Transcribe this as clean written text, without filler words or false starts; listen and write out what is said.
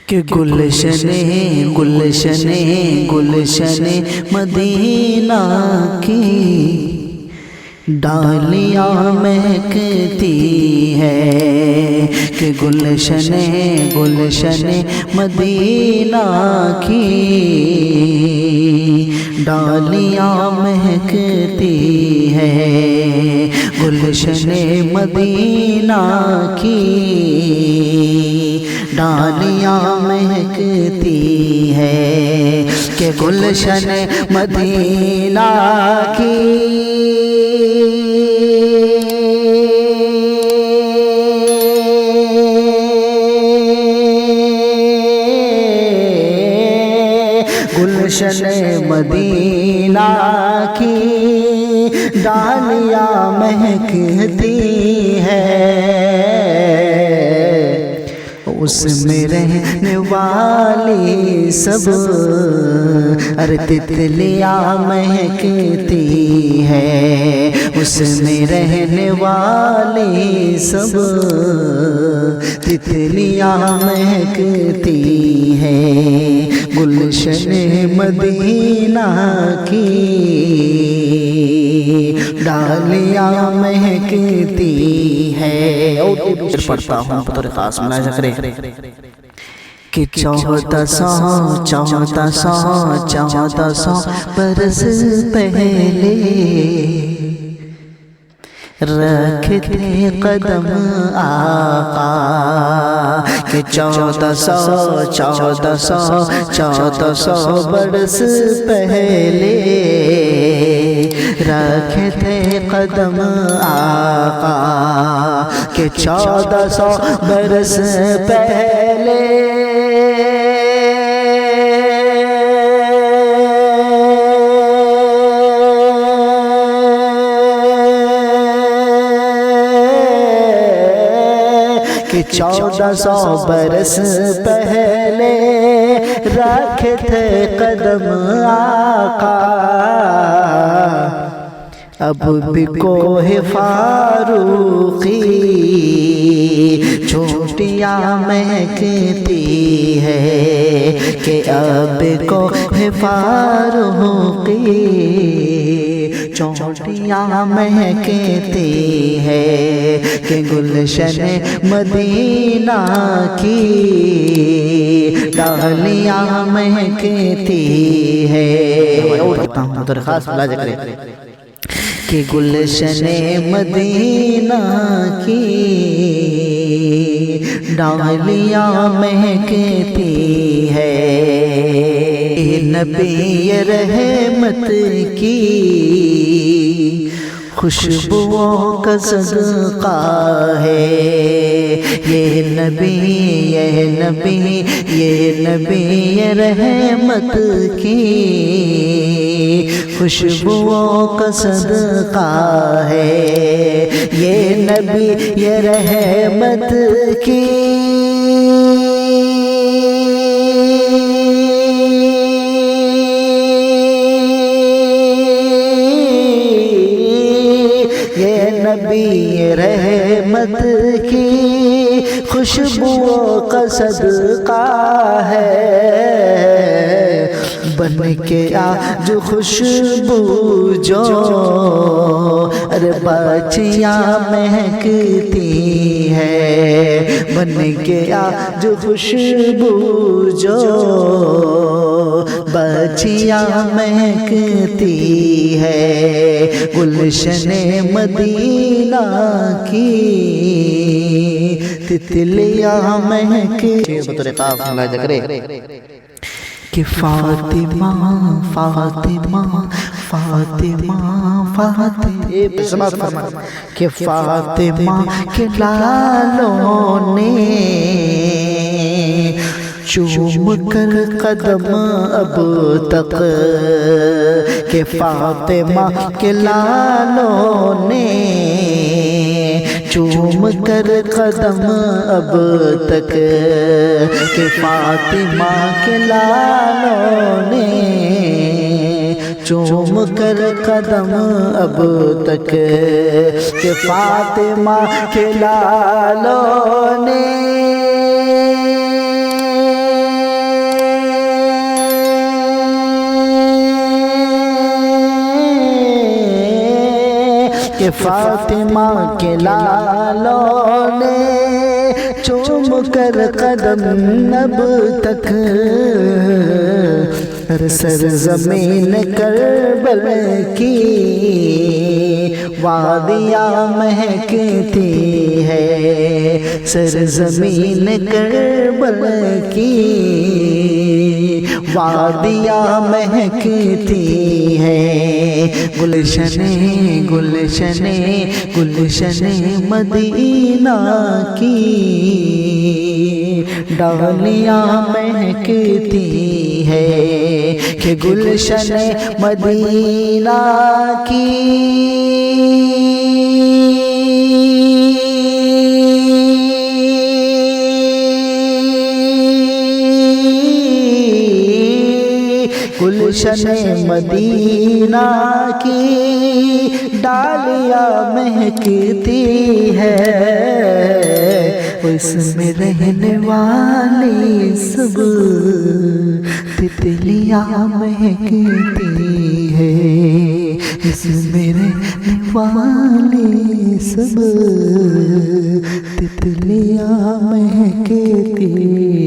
کہ گلشن مدینہ کی ڈالیاں مہکتی ہے، کہ گلشن مدینہ کی ڈالیاں مہکتی ہے، گلشن مدینہ کی ڈالیاں مہکتی ہے، کہ گلشن مدینہ کی گلشن مدینہ کی ڈالیاں مہکتی ہے، اس میں رہنے والی سب تتلیاں مہکتی ہے، اس میں رہنے والی سب تتلیاں مہکتی ہے، گلشن مدینہ کی ڈالیاں مہکتی ہے۔ اور پڑھتا ہوں بطور خاص ملاحظہ کریں کہ 1400 برس پہلے رکھتے قدم آقا، کہ 1400 برس پہلے رکھتے قدم آقا، کہ 1400 برس پہلے کہ 1400 برس پہلے رکھے تھے قدم آقا، اب بھی کوہ فاروقی چھوٹیاں مہکتی ہے، کہ اب کوہ فاروقی چوٹیاں مہکتی ہے، کہ گلشن مدینہ کی ڈالیاں مہکتی ہے۔ اور درخواست ملاحظہ کریں کہ گلشن مدینہ کی ڈالیاں مہکتی ہے، نبی رحمت کی خوشبوؤں کا صدقہ ہے، یہ نبی رحمت کی خوشبوؤں کا صدقہ ہے، یہ نبی رحمت کی نبی رحمت کی خوشبو کا صدقہ ہے، بن کے آج خوشبو جو ارے بچیاں مہکتی ہے، بن کے آج خوشبو جو بچیاں مہکتی ہے، گلشن مدینہ کی تتلیاں مہکتی بطور خاص ملاحظہ کریں کہ فاطمہ کہ فاطمہ کے لالوں نے چوم کر قدم اب تک، کہ فاطمہ کے لالوں نے چوم کر قدم اب تک، کہ فاطمہ کے لالوں نے چوم کر قدم اب تک، کہ فاطمہ کے لالوں نے کہ فاطمہ کے لالوں نے چوم کر قدم اب تک سرزمین کربل کی وادیاں مہکتی ہے، سرزمین کربل کی وادیاں مہکتی ہے، گلشن گلشن گلشن مدینہ کی ڈالیاں مہکتی ہے، کہ گلشن مدینہ کی گلشن مدینہ کی ڈالیاں مہکتی ہے، اس میں رہنے والی سب تتلیاں مہکتی ہے، اس میں رہنے والی سب تتلیاں مہکتی